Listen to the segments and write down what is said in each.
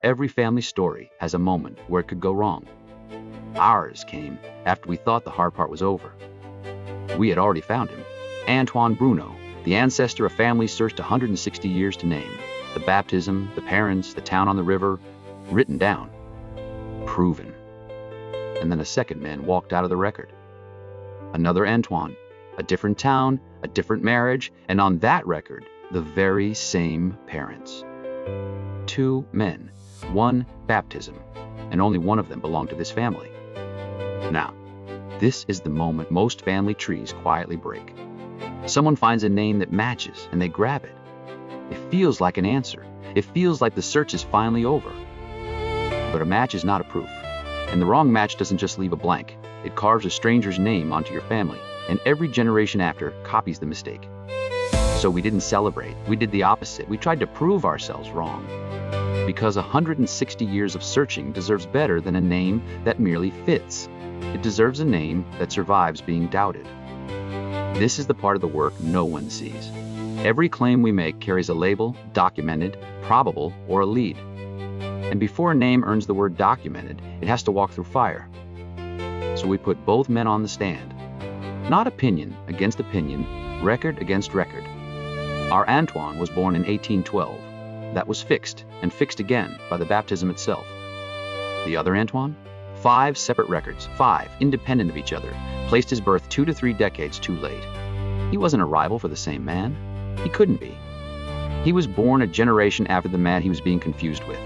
every family story has a moment where it could go wrong. Ours came after we thought the hard part was over. We had already found him. Antoine Bruno, the ancestor a family searched 160 years to name. The baptism, the parents, the town on the river, written down. Proven. And then a second man walked out of the record. Another Antoine, a different town, a different marriage, and on that record, the very same parents. 2 men, 1 baptism, and only one of them belonged to this family. Now, this is the moment most family trees quietly break. Someone finds a name that matches, and they grab it. It feels like an answer. It feels like the search is finally over. But a match is not a proof. And the wrong match doesn't just leave a blank. It carves a stranger's name onto your family, and every generation after copies the mistake. So we didn't celebrate. We did the opposite. We tried to prove ourselves wrong. Because 160 years of searching deserves better than a name that merely fits. It deserves a name that survives being doubted. This is the part of the work no one sees. Every claim we make carries a label, documented, probable, or a lead. And before a name earns the word documented, it has to walk through fire. So we put both men on the stand. Not opinion against opinion, record against record. Our Antoine was born in 1812. That was fixed, and fixed again by the baptism itself. The other Antoine? 5 separate records, 5 independent of each other, placed his birth 2 to 3 decades too late. He wasn't a rival for the same man. He couldn't be. He was born a generation after the man he was being confused with.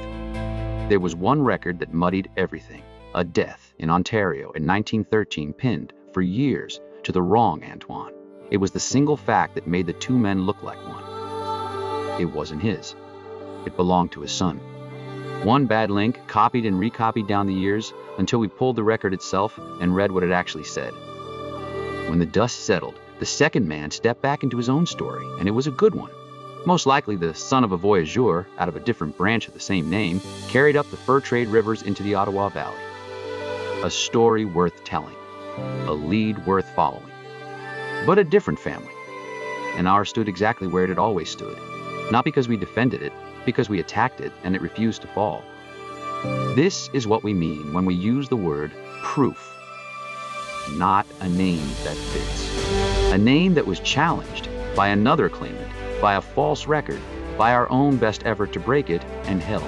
There was one record that muddied everything, a death in Ontario in 1913 pinned, for years, to the wrong Antoine. It was the single fact that made the 2 men look like one. It wasn't his. It belonged to his son. One bad link, copied and recopied down the years, until we pulled the record itself and read what it actually said. When the dust settled, the second man stepped back into his own story, and it was a good one. Most likely the son of a voyageur, out of a different branch of the same name, carried up the fur trade rivers into the Ottawa Valley. A story worth telling, a lead worth following. But a different family. And ours stood exactly where it had always stood. Not because we defended it, because we attacked it and it refused to fall. This is what we mean when we use the word proof. Not a name that fits. A name that was challenged by another claimant, by a false record, by our own best effort to break it, and held.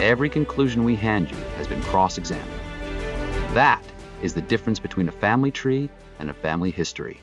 Every conclusion we hand you has been cross-examined. That is the difference between a family tree and a family history.